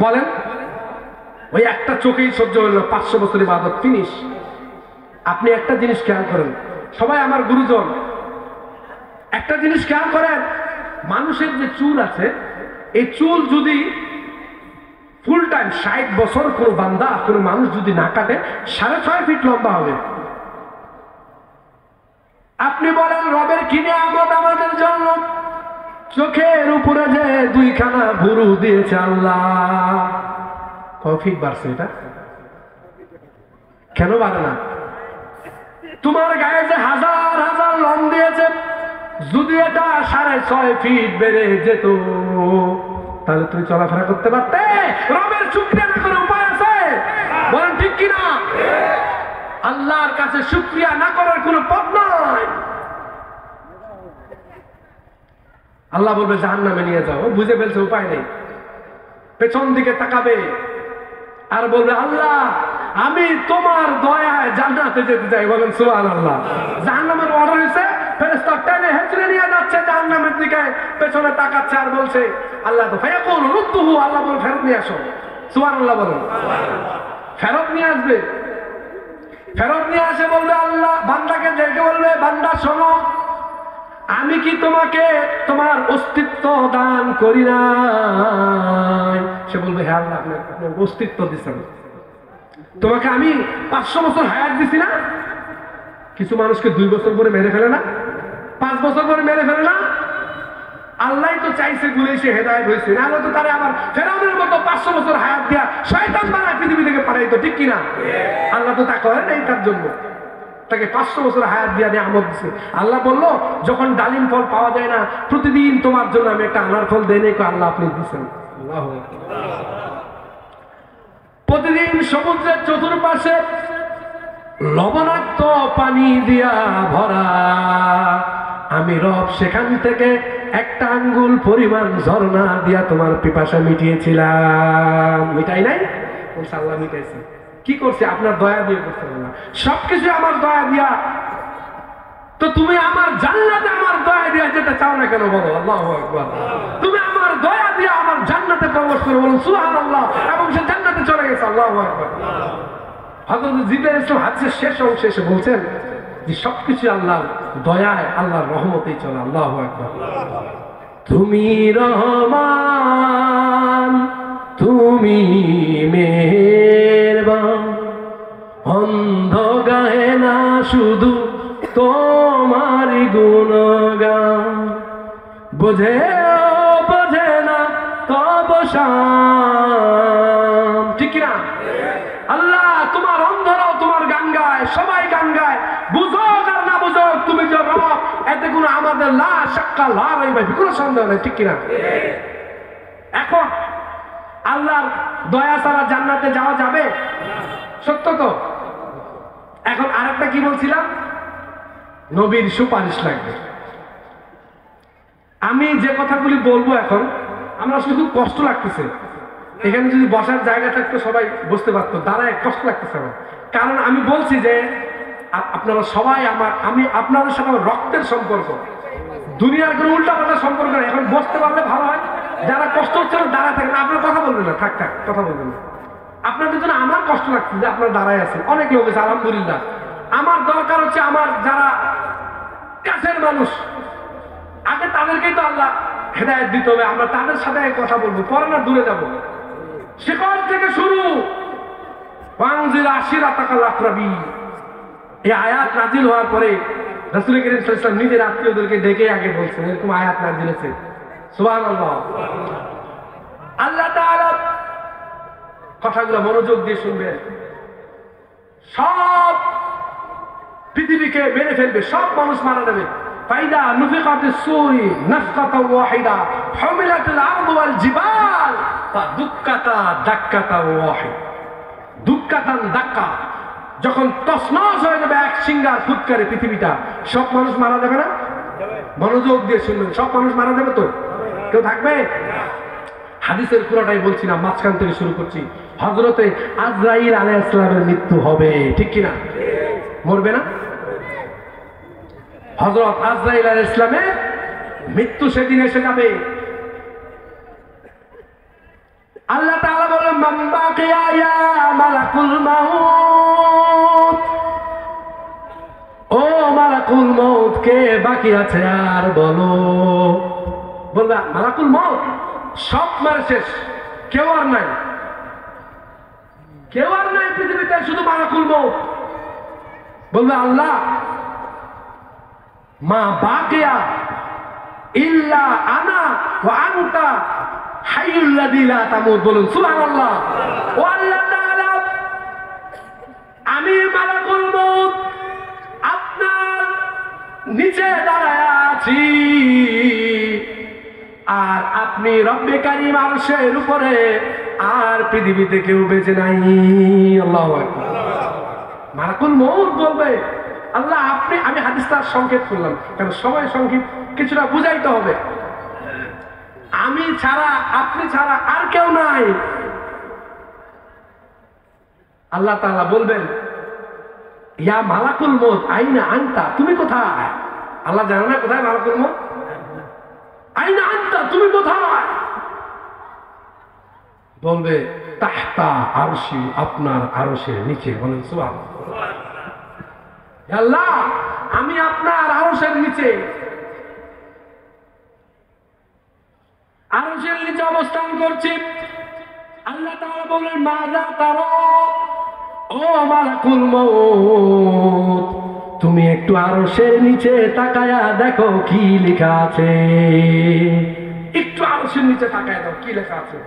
বলেন। ওই একটা চোখেই সহ্য হলো 500 বছর ইবাদত ফিনিশ। আপনি একটা জিনিস খেয়াল করেন, সবাই আমার গুরুজন, একটা জিনিস খেয়াল করেন, মানুষের যে চুল আছে, এই চুল যদি ফুল টাইম 60 বছর কোনো বান্দা, কোনো মানুষ যদি না কাটে, 6.5 ফিট লম্বা হবে। আপনি বলেন রবের কি নিয়ামত আমাদের জন্য, চোখের উপরে যে 2খানা ভুরু দিয়েছে আল্লাহ, কয় ফিট বাড়ছে? এটা কেন বাড়ে না? তোমার গায়ে যে হাজার হাজার লোম দিয়েছে, যদি এটা 6.5 ফিট বেড়ে যেত, তাহলে তুমি চলাফেরা করতে পারতে? রবের শুকরিয়া না করে উপায় আছে? বলেন ঠিক কিনা? আল্লাহর কাছে শুকরিয়া না করার কোনো পথ নাই। আল্লাহ বলবে জাহান্নামে নিয়ে যাও, বুঝে ফেলছে, উপায় নেই, পেছন দিকে তাকাবে আর বলবে আল্লাহ আমি তোমার দয়ায় জান্নাতে যেতে চাই। বলেন সুবহানাল্লাহ। জাহান্নামের অর্ডার হয়েছে, ফেরেশতা টেনে হেঁচড়ে নিয়ে যাচ্ছে জাহান্নামের দিকে, পেছনে তাকাচ্ছে আর বলছে আল্লাহ তো ফায়াকুল রুদ্দুহু, আল্লাহ বলে ফেরত নিয়ে আসো। সুবহানাল্লাহ বলেন। ফেরত নিয়ে আসবে, ফেরত নিয়ে আসে, বলবে আল্লাহ বান্দাকে ডেকে বলবে, বান্দা শোনো, আমি কি তোমাকে তোমার অস্তিত্ব দান করি নাই? সে বলবে হ্যাঁ আল্লাহ, আপনার অস্তিত্ব দিচ্ছেন, তোমাকে আমি 500 বছর হায়াত দিছি না? কিছু মানুষকে 2 বছর পরে মেরে ফেলে না? 5 বছর পরে মেরে ফেলে না? আল্লাহ তো চাইছে গুলে সে হেদায়েত হয়েছে, না তো তারে আবার ফেরাউনের মতো 500 বছর হায়াত দিয়া শয়তান বানায় পৃথিবী থেকে পাঠাইতো, ঠিক কিনা? আল্লাহ তো তা করে নাই, তার জন্য তাকে 500 বছর হায়াত দিয়া নিয়ামত দিছে। আল্লাহ বলল যখন ডালিম ফল পাওয়া যায় না, প্রতিদিন তোমার জন্য আমি একটা আনার ফল দেই নাই, আল্লাহ আপনি দিচ্ছেন। আল্লাহু আকবার। প্রতিদিন সমুদ্রের চতুর্পাশে লবণাক্ত পানি দিয়া ভরা, আমি রব সেখান থেকে একটা আঙ্গুল পরিমাণ ঝর্ণা দিয়া তোমার পিপাসা মিটিয়েছিলাম। মিটাই নাই? বলছে আল্লাহ মিটাইছে। কি করছে? আপনার দয়া দিয়ে করছে আল্লাহ। সবকিছু আমার দয়া দিয়া। তো তুমি আমার জান্নাতে আমার দয়া দিয়া যেতে চাও না কেন বলো? আল্লাহু আকবার। তুমি আমার দয়া দিয়া আমার জান্নাতে প্রবেশ করে বলো সুবহানাল্লাহ, এবং সে জান্নাতে চলে গেছে। আল্লাহু আকবার। হযরত জিবরাইল ইসলাম হাদিসের শেষ অংশে এসে বলছেন যে সবকিছু আল্লাহর দয়ায়, আল্লাহর রহমতেই চলে। আল্লাহু আকবার। তুমি রহমান, তুমি মেহেরবান, অন্ধ গায়ে না শুধু তোমারই গুণগান, বোঝে বোঝে না তব শাম, ঠিক না? আল্লাহ তোমার অন্ধরাও তোমার গান গায়, সবাই গান গায়, বুঝোক আর না বুঝোক তুমি যে রব, এতে কোনো আমাদের লা শাক্কা লা রাইবা ফি, কোনো সন্দেহ নেই, ঠিক কিনা? এখন আল্লাহর দয়া ছাড়া জান্নাতে যাওয়া যাবে? সত্য তো। এখন আরেকটা কি বলছিলাম? নবীর সুপারিশ লাগবে। আমি যে কথাগুলি বলবো এখন, আমরা আসলে খুব কষ্ট লাগতেছে। এখানে যদি বসার জায়গা থাকতো সবাই বসতে পারতো, দাঁড়ায় কষ্ট লাগতেছে আমার। কারণ আমি বলছি যে আপনারা সবাই আমি আপনাদের সাথে আমার রক্তের সম্পর্ক, দুনিয়ার কোনো উল্টা পাল্টা সম্পর্ক নেই। এখন বসতে পারলে ভালো হয়। যারা কষ্ট হচ্ছে না দাঁড়ায় থাকেন, আপনারা কথা বলবেন না, থাক থাক কথা বলবেন না। আপনাদের জন্য আমার কষ্ট লাগছে যে আপনারা দাঁড়ায় আছেন। অনেক লোক আছে আলহামদুলিল্লাহ। আমার দরকার হচ্ছে আমার যারা কাছের মানুষ, আগে তাদেরকেই তো আল্লাহ হেদায়েত দিতে হবে। আমরা তাদের সাথে কথা বলবো, পরে না দূরে যাবো। শিকড় থেকে শুরু। এই আয়াত নাজিল হওয়ার পরে রাসূল করিম সাল্লাল্লাহু আলাইহি ওয়াসাল্লাম নিজের আত্মীয়দেরকে ডেকে আগে বলছেন এরকম আয়াত নাজিল হয়েছে। সুবহানাল্লাহ। আল্লাহ তাআলা কথাগুলো মনোযোগ দিয়ে শুনবেন। সব পৃথিবীকে মেরে ফেলবে, সব মানুষ মারা যাবে। ফাইদা নুফিকাতিস সূরি নাফকাতাও ওয়াহিদা হুমিলাতিল আরদু ওয়াল জিবাল ফাদুক্কাতা দাক্কাতা ওয়াহিদ। দুক্কাতান দাক্কা, যখন তছনছ হয়ে যাবে এক সিঙ্গার ফুৎকারে পৃথিবীটা, সব মানুষ মারা যাবে না? মনোযোগ দিয়ে শুনবেন। সব মানুষ মারা যাবে তো? কেউ থাকবে? হাদিসের পুরোটাই বলছি না, মাঝখান থেকে শুরু করছি। হযরতে আজরাইল আলাইহিস সালামের মৃত্যু হবে, ঠিক কিনা? মরবে না? হযরত আজরাইল আলাইহিস সালামের মৃত্যু সেদিন এসে যাবে। আল্লাহ তাআলা বলেন মান বাকিয়া ইয়া মালাকুল মাউত, ও মালাকুল মউত কে বাকি আছে আর বলো। বলবা মালাকুল মউত সব মারা শেষ, কেউ আর নাই, কেউ আর নাই পৃথিবীতে, শুধু মালাকুল মউত। বলবে আল্লাহ মা বাকিয়া ইল্লা আনা ওয়া আনতা হাইয়ুল লাযী লা তামুত। বলুন সুবহানাল্লাহ। ও আল্লাহ তাআলা, আমি মালাকুল মউত আপনার নিচে দাঁড়ায় আছি, আর আপনি রব্বে কারীম আরশের উপরে, আর পৃথিবীতে কেউ বেঁচে নাই। আল্লাহু আকবার। মালাকুল মউত বলবে আল্লাহ আপনি, আমি হাদিসটা সংক্ষেপ করলাম কারণ সময় সংক্ষেপ, কিছুটা বুঝাইতে হবে। আমি ছাড়া, আপনি ছাড়া আর কেউ নাই। আল্লাহ তাআলা বলবেন ইয়া মালাকুল মউত আইনা আনতা, তুমি কোথায়? আল্লাহ জানে না কোথায় মালাকুল মউত? আইনা আনতা, তুমি কোথায়? বলবে তাহতা আরশি, আপনার আরশের নিচে। বলেন সুবহানাল্লাহ। আল্লাহ আমি আপনার আরশের নিচে, আরশের নিচে অবস্থান করছি। আল্লাহ তাআলা বলেন মাযা তারা, ও মালাকুল মউত তুমি একটু আরশের নিচে তাকায়া দেখো কি লেখা আছে। একটু আরশের নিচে তাকায়া দাও, কি লেখা আছে?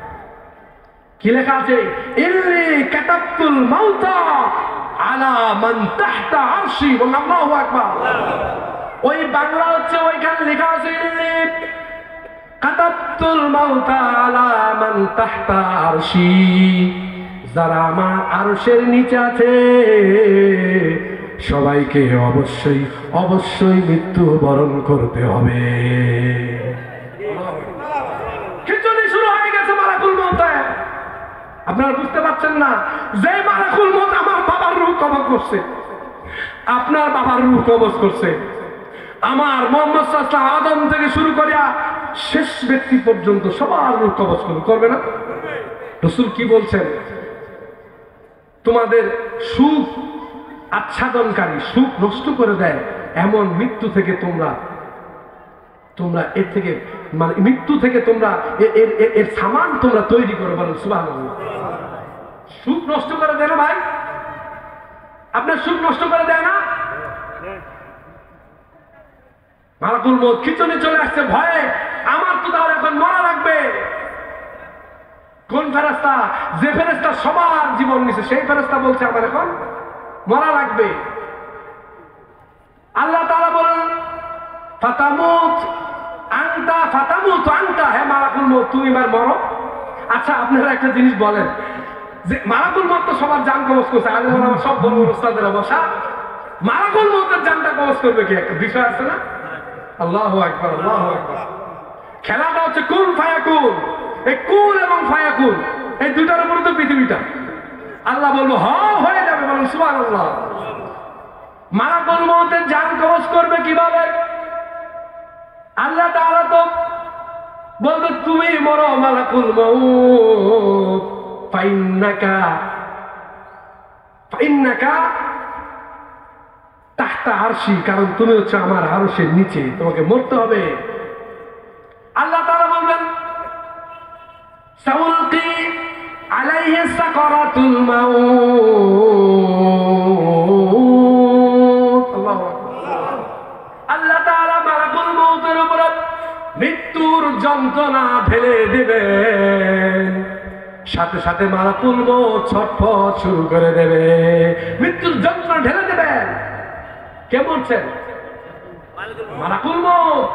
কি লেখা আছে? ইল্লি কাতাবতুল মাউতা আলা মান তাহতা আরশি। আল্লাহু আকবার। ওই বাংলা হচ্ছে ওইখানে লেখা আছে ইল্লি কাতাবতুল মাউতা আলা মান তাহতা আরশি। যারা আমার আরশের নিচে আছে সবাইকে অবশ্যই অবশ্যই মৃত্যু বরণ করতে হবে। খিচুড়ি শুরু হয়ে গেছে মালাকুল মউতে। আপনারা বুঝতে পারছেন না যে মালাকুল মউত আমার বাবার রূহ কবজ করছে, আপনার বাবার রূহ কবজ করছে, আমার মুহাম্মদ সাল্লাল্লাহু আলাইহি ওয়াসাল্লাম আদম থেকে শুরু করিয়া শেষ ব্যক্তি পর্যন্ত সবার রূহ কবজ করবে না? রাসূল কি বলছেন? তোমাদের সুখ আচ্ছাদনকারী, সুখ নষ্ট করে দেয় এমন মৃত্যু থেকে তোমরা এর থেকে মানে মৃত্যু থেকে তোমরা এর সামান তোমরা তৈরি করো। বলেন সুবহানাল্লাহ। সুখ নষ্ট করে দেয় না ভাই? আপনার সুখ নষ্ট করে দেয় না? মালাকুল মউত খিচুনি চলে আসছে ভয়ে, আমার তো তাহলে এখন মরা লাগবে। কোন ফেরেশতা? যে ফেরেশতা সবার জীবন নিছে সেই ফেরেশতা বলছে আমার এখন মরা লাগবে। আল্লাহ তাআলা বলেন ফাতামুত আনতা ফাতামুত আনতা, হে মালাকুল মউত তুমি এবার মরো। আচ্ছা আপনারা একটা জিনিস বলেন যে মালাকুল মউত তো সবার জান কবজ করছে, আল্লাহ সব বড় ওস্তাদেরা বসা, মালাকুল মউতের জানটা কবজ করবে কি? একটা বিষয় আছে না? আল্লাহু আকবার, আল্লাহু আকবার। খেলাটা হচ্ছে কুন ফায়াকুন। এই কুন এবং ফায়াকুন এই দুটার উপরে তো পৃথিবীটা। আল্লাহ বলবো হ হয়ে যাবে। বলুন সুবহানাল্লাহ। মালাকুল মউতের জান কবজ করবে কিভাবে? আল্লাহ তাআলা তো বলবে তুমি মরো মালাকুল মউত ফাইন্নাকা তাহতা আরশি, কারণ তুমি হচ্ছে আমার আরশের নিচে, তোমাকে মরতে হবে। আল্লাহ তাআলা বলবেন সাউলকি আলাইহি সাকারাতুল মাউত। আল্লাহু আকবার। আল্লাহ তাআলা মালাকুল মউতের উপর মৃত্যুর যন্ত্রণা ঢেলে দিবেন, সাথে সাথে মালাকুল মউত ছটফট শুরু করে দেবে, মৃত্যুর যন্ত্রণা ঢেলে দেবেন। কে বলছেন? মালাকুল মউত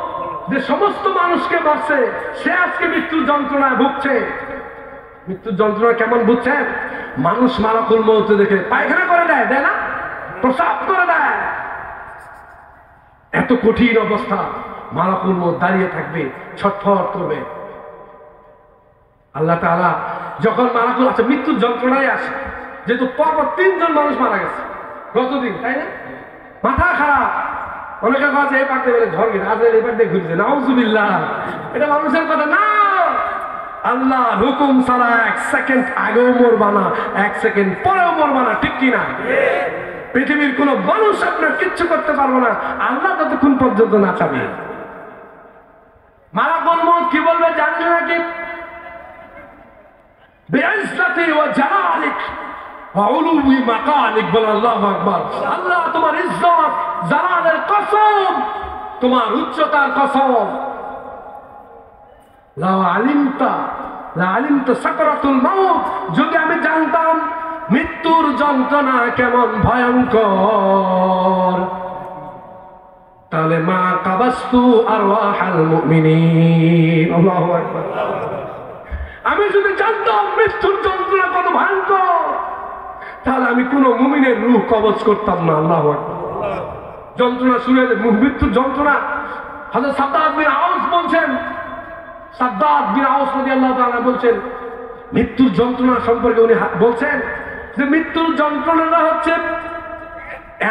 যে সমস্ত মানুষকে মারছে সে আজকে মৃত্যুর যন্ত্রণায় ভুগছে। মৃত্যুর যন্ত্রণা কেমন বুঝছেন? মানুষ মালাকুল মউত দেখে পায়খানা করে দেয়, দেয় না? প্রসাব করে দেয়। এত কঠিন অবস্থা, মালাকুল মউত দাঁড়িয়ে থাকবে, ছটফট করবে। আল্লাহ তাআলা যখন মালাকুল আচ্ছা মৃত্যুর যন্ত্রণায় আসে, যেহেতু পরপর 3 জন মানুষ মারা গেছে গতদিন, তাই না? মাথা খারাপ, অনেকে কাছে এই পারতে বলে ঝড় গেছে, আজ এই পারতে ঘুরছে, নাউজুবিল্লাহ। এটা মানুষের কথা না। আল্লাহ হুকুম ছাড়া 1 সেকেন্ড আগেও মরবা না, 1 সেকেন্ড পরেও মরবা না, ঠিক কিনা? পৃথিবীর কোন মানুষ আপনার কিচ্ছু করতে পারবে না আল্লাহ ততক্ষণ পর্যন্ত না চাবে। মালাকুল মউত কি বলবে জানেন নাকি? বিইজ্জতি ওয়া জালালিক ওয়া উলুই মাকানিক। বলেন আল্লাহু আকবার। আল্লাহ তোমার ইজ্জত জালালের কসম, তোমার উচ্চতার কসম। লা আলিমতা সাকরাতুল মাউত, যদি আমি জানতাম মৃত্যুর যন্ত্রণা কেমন ভয়ঙ্কর, তাহলে মা কাবাস্তু আরওয়াহাল মুমিনিন। আল্লাহু আকবার। আমি যদি জানতাম মৃত্যুর যন্ত্রণা কত ভয়ঙ্কর, তাহলে আমি কোন মুমিনের রূহ কবজ করতাম না। আল্লাহু আকবার। যন্ত্রণা শুরু হয়ে মৃত্যুর যন্ত্রণা। হযরত সাদ্দাদ বিন আউস বলছেন, সাদ্দাদ বিন আউস রাদিয়াল্লাহু তাআলা বলছেন মৃত্যুর যন্ত্রণা সম্পর্কে উনি বলছেন যে মৃত্যুর যন্ত্রণাটা হচ্ছে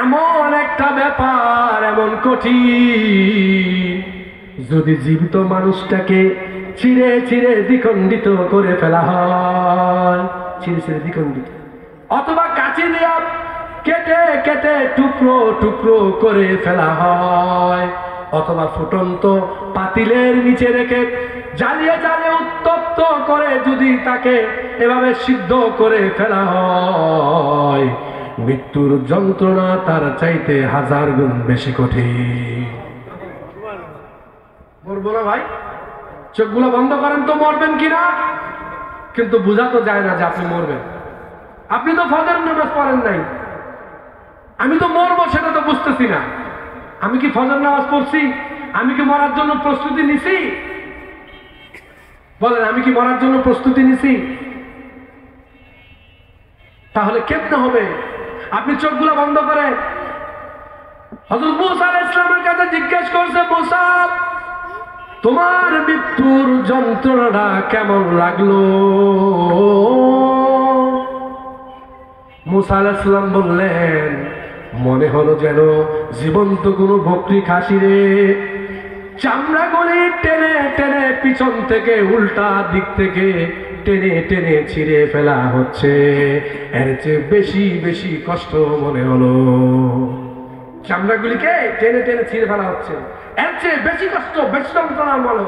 এমন একটা ব্যাপার, এমন কঠিন, যদি জীবিত মানুষটাকে ছিঁড়ে ছিঁড়ে দ্বিখণ্ডিত করে ফেলা হয়, ছিঁড়ে ছিঁড়ে দ্বিখণ্ডিত, অথবা কাঁচি দিয়া কেটে কেটে টুকরো টুকরো করে ফেলা হয়, অথবা ফুটন্ত পাতিলের নিচে রেখে জ্বালিয়ে জ্বালিয়ে উত্তপ্ত করে যদি তাকে এভাবে সিদ্ধ করে ফেলা হয়, মৃত্যুর যন্ত্রণা তার চাইতে 1000 গুণ বেশি কঠিন। বলবো না ভাই, চোখগুলো বন্ধ করেন তো মরবেন কিনা, কিন্তু বোঝা তো যায় না যে আপনি মরবেন। আপনি তো ফজর নামাজ পড়েন নাই, আমি তো মরবো সেটা তো বুঝতেছি না। আমি কি ফজর নামাজ পড়ছি? আমি কি মরার জন্য প্রস্তুতি নিছি? বলেন, আমি কি মরার জন্য প্রস্তুতি নিছি? তাহলে কেমনে হবে? আপনি চোখগুলো বন্ধ করেন। হযরত মূসা আলাইহিস সালামের কাছে জিজ্ঞেস করছে, মূসা তোমার মৃত্যুর যন্ত্রণাটা কেমন লাগলো? মূসা আলাইহিস সালাম বললেন, মনে হলো যেন জীবন্ত কোনো বকরি খাসিরে চামড়া গলি টেনে টেনে পিছন থেকে উল্টা দিক থেকে টেনে টেনে ছিঁড়ে ফেলা হচ্ছে, এর চেয়ে বেশি বেশি কষ্ট মনে হলো। চামড়াগুলিকে টেনে টেনে ছিঁড়ে ফেলা হচ্ছে, এর চেয়ে বেশি কষ্ট, বেশি যন্ত্রণা মনে হলো।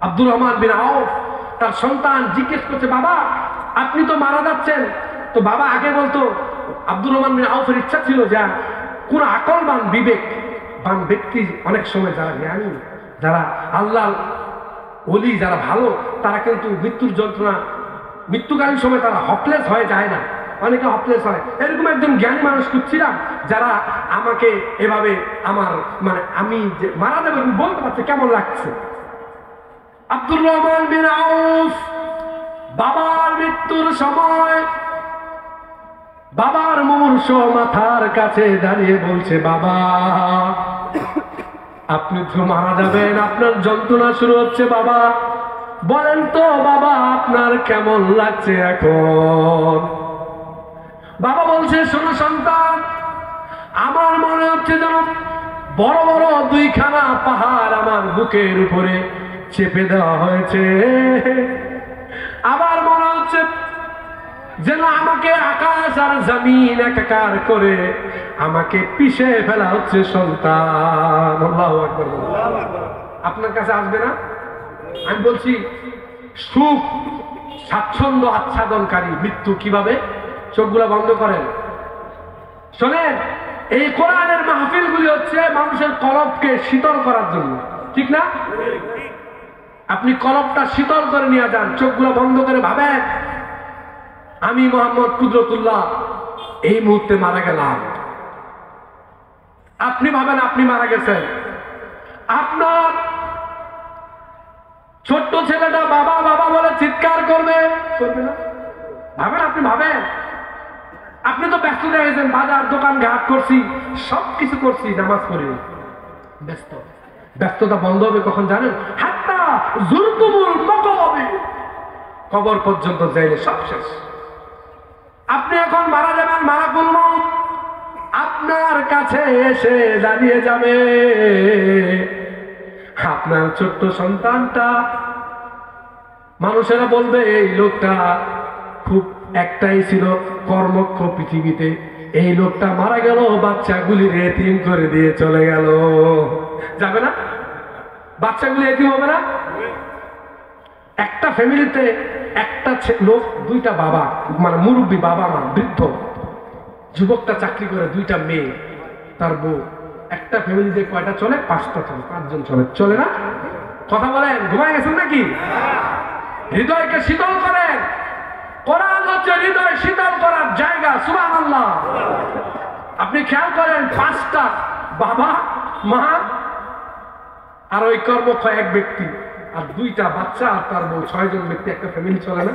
আব্দুর রহমান বিন আউফ তার সন্তান জিজ্ঞেস করছে, বাবা আপনি তো মারা যাচ্ছেন। তো বাবা আগে বলতো, আব্দুর রহমান বিন আউফের ইচ্ছা ছিল যে কোন আকলবান বিবেকবান ব্যক্তি, অনেক সময় যারা জ্ঞানী, যারা আল্লাহ ওলি, যারা ভালো, তারা কিন্তু মৃত্যুর যন্ত্রণা, মৃত্যুকালীন সময় তারা হপলেস হয়ে যায় না, অনেকে হপলেস হয়। এরকম একজন জ্ঞানী মানুষ খুঁজছিলাম যারা আমাকে এভাবে আমার আমি যে মারা যাবো বলতে পারছে কেমন লাগছে। আব্দুর রহমান বিন আউফ বাবার মৃত্যুর সময় বাবার মুমূর্ষ মাথার কাছে দাঁড়িয়ে বলছে, বাবা আপনি তো মারা যাবেন, আপনার যন্ত্রণা শুরু হচ্ছে, বাবা বলেন তো বাবা আপনার কেমন লাগছে এখন? বাবা বলছে, শোনো সন্তান, আমার মনে হচ্ছে যেন বড় বড় 2খানা পাহাড় আমার বুকের উপরে চেপে দেওয়া হয়েছে। আবার মনে হচ্ছে যেন আমাকে আকাশ আর জমিন একাকার করে আমাকে পিষে ফেলা হচ্ছে। সন্তান, আল্লাহু আকবার। আপনার কাছে আসবে না? আমি বলছি, সুখ স্বাচ্ছন্দ্য আচ্ছাদনকারী মৃত্যু কিভাবে? চোখগুলো বন্ধ করেন, শোনেন। এই কোরআনের মাহফিলগুলি হচ্ছে মানুষের কলবকে শীতল করার জন্য, ঠিক না? আপনি কলবটা শীতল করে নিয়ে যান, চোখগুলো বন্ধ করে ভাবেন, আমি মোহাম্মদ কুদরতুল্লাহ এই মুহূর্তে মারা গেলাম। আপনি ভাবেন আপনি মারা গেছেন, আপনার ছোট্ট ছেলেটা বাবা বাবা বলে চিৎকার করবে, করবে না? ভাবেন, আপনি ভাবেন। আপনি তো ব্যস্ত হয়েছেন, বাজার দোকান ঘাট করছি, সবকিছু করছি, নামাজ পড়ি, ব্যস্ত। ব্যস্ততা বন্ধ হবে কখন জানেন? হাত্তা জুরতুমুল মাকাবির, কবর পর্যন্ত যাইলে সব শেষ। আপনি এখন মারা যাবেন, মালাকুল মউত আপনার কাছে এসে দাঁড়িয়ে যাবে। আপনার ছোট্ট সন্তানটা, মানুষেরা বলবে এই লোকটা খুব একটাই ছিল কর্মক্ষ পৃথিবীতে, এই লোকটা মারা গেল, বাচ্চাগুলির এতিম করে দিয়ে চলে গেল। যাবে না? বাচ্চাগুলি এতিম হবে না? একটা ফ্যামিলিতে একটা লোক, 2টা বাবা, মুরব্বী বাবা মা, বৃদ্ধ যুবকটা চাকরি করে, 2টা মেয়ে, তার বউ। একটা ফ্যামিলিতে কয়টা চলে? 5টা চলে, 5 জন চলে, চলে না? কথা বলেন, ঘুমায় গেছেন নাকি? হৃদয়কে শীতল করেন। কোরআন হচ্ছে হৃদয় শীতল করার জায়গা। সুবহানাল্লাহ। আপনি খেয়াল করেন, 5টা বাবা মা আর ওই কর্মক্ষ এক ব্যক্তি, আর 2টা বাচ্চা আর তার বউ, 6 জন ব্যক্তি, একটা ফ্যামিলি চলে না?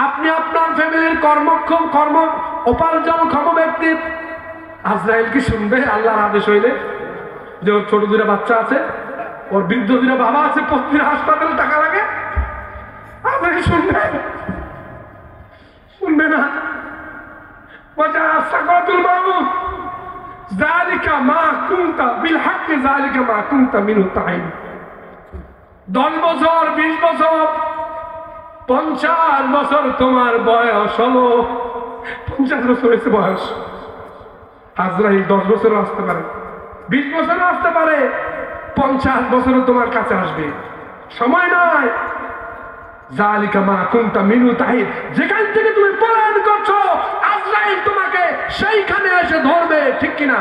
আপনি আপনার ফ্যামিলির কর্ম উপার্জনক্ষম ব্যক্তি, আজরাইল কি শুনবে আল্লাহর আদেশ হইলে? যে ওর ছোট 2টা বাচ্চা আছে, ওর বৃদ্ধ 2টা বাবা আছে, প্রতিদিন হাসপাতালে টাকা লাগে, আজরাইল শুনবে? শুনবে না। সাকরাতুল মাউত যালিকা মা কুনতা বিল হক, যালিকা মা কুনতা মিনহু তাইন। 10 বছর, 20 বছর, 50 বছর তোমার বয়স হলো, 50 বছর হয়েছে বয়স। আজরাইল 10 বছরও আসতে পারে, 20 বছরও আসতে পারে, 50 বছরও তোমার কাছে আসবে। সময় নয়, জালিকা মা কুনতা মিনহু তাহিদ, যেখান থেকে তুমি পলায়ন করছো আজরাইল তোমাকে সেইখানে এসে ধরবে, ঠিক কিনা?